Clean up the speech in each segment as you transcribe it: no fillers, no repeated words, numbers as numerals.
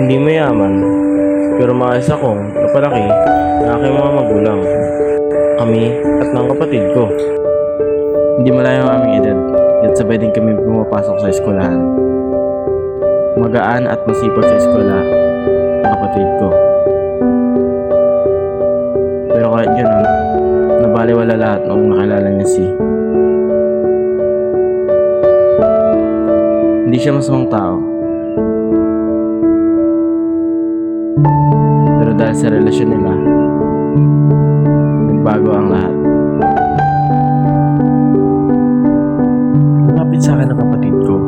Hindi mayaman, pero maayos akong napalaki ng aking mga magulang, kami at ng kapatid ko. Hindi malayo ang aming edad, yat sabay din kami pumapasok sa eskwelahan. Magaan at masipag sa eskwela ang kapatid ko. Pero kahit ganun, nabaliwala lahat noong nakilala niya si. Hindi siya masamang tao. Pero dahil sa relasyon nila, nagbago ang lahat. Lumapit sa akin ang kapatid ko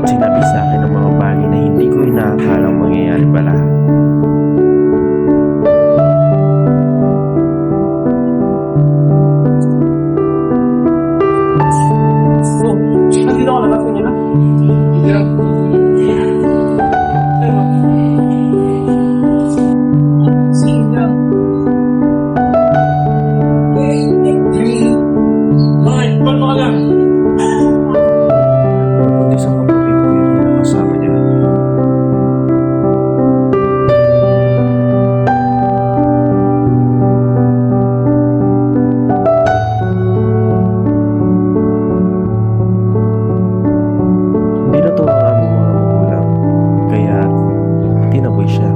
at sinabi sa akin ang mga bagay na hindi ko inaakalang mangyayari pala. Nandito ka na ba? Kanya na? Hindi lang. Sige lang. Bakit? Ba't ka lang? Buntis ang kapatid ko yung nakasama niya. Hindi natuwa ang aming mga magulang, kaya tinaboy siya.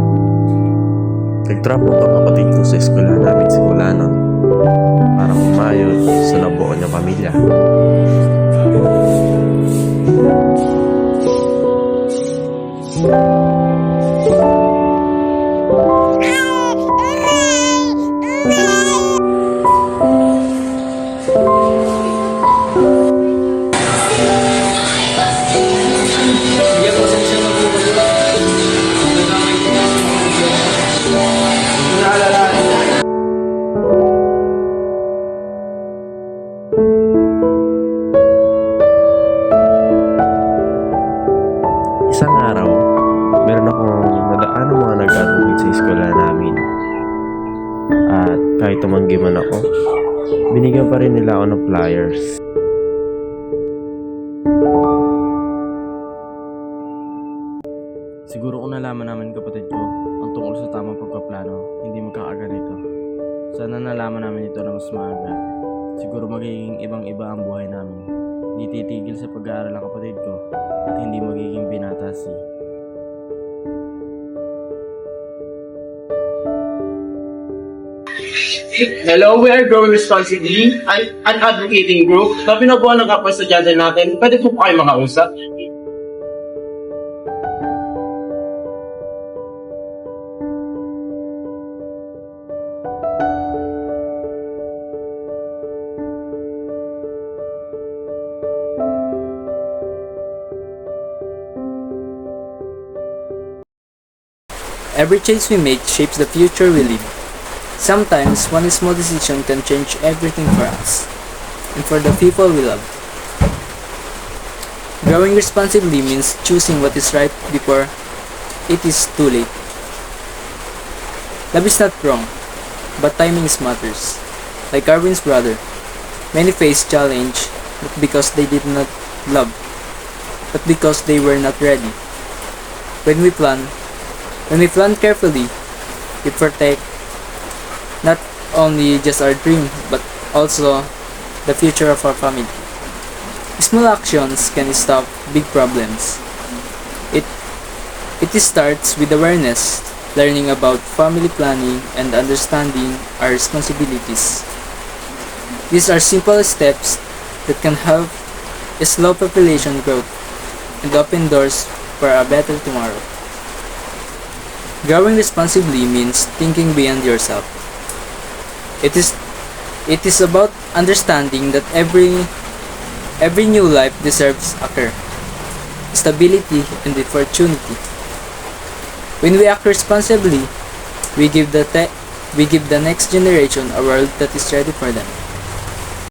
Nag-drop out ang kapatid ko sa eskwela namin simula nun para kumayod sa nabuo niyang pamilya. Bigyan mo siya mag-uwalo. Nagkamay ko na sa mga video. Naalala. Isang araw, meron akong nadaan ng mga nag-graduate sa eskwela namin. At kahit tumanggi man ako, binigyan pa rin nila ako ng flyers. Siguro kung nalaman namin kapatid ko ang tungkol sa tamang pagpaplano, hindi magkakaganito. Sana nalaman namin ito na mas maaga. Siguro magiging ibang-iba ang buhay namin. Hindi titigil sa pag-aaral ang kapatid ko at hindi magiging binata si. Hello, we are Growing Responsibly, an advocating group na binubuo ng kapwa estudyante natin. Pwede po kayo makausap? Every choice we make shapes the future we live. Sometimes, one small decision can change everything for us and for the people we love. Growing responsibly means choosing what is right before it is too late. Love is not wrong, but timing is matters. Like Arvin's brother, many faced challenge not because they did not love, but because they were not ready. When we plan carefully, we protect not only just our dream, but also the future of our family. Small actions can stop big problems. It starts with awareness, learning about family planning, and understanding our responsibilities. These are simple steps that can help slow population growth and open doors for a better tomorrow. Growing responsibly means thinking beyond yourself. It is about understanding that every new life deserves a care, stability, and opportunity. When we act responsibly, we give the next generation a world that is ready for them.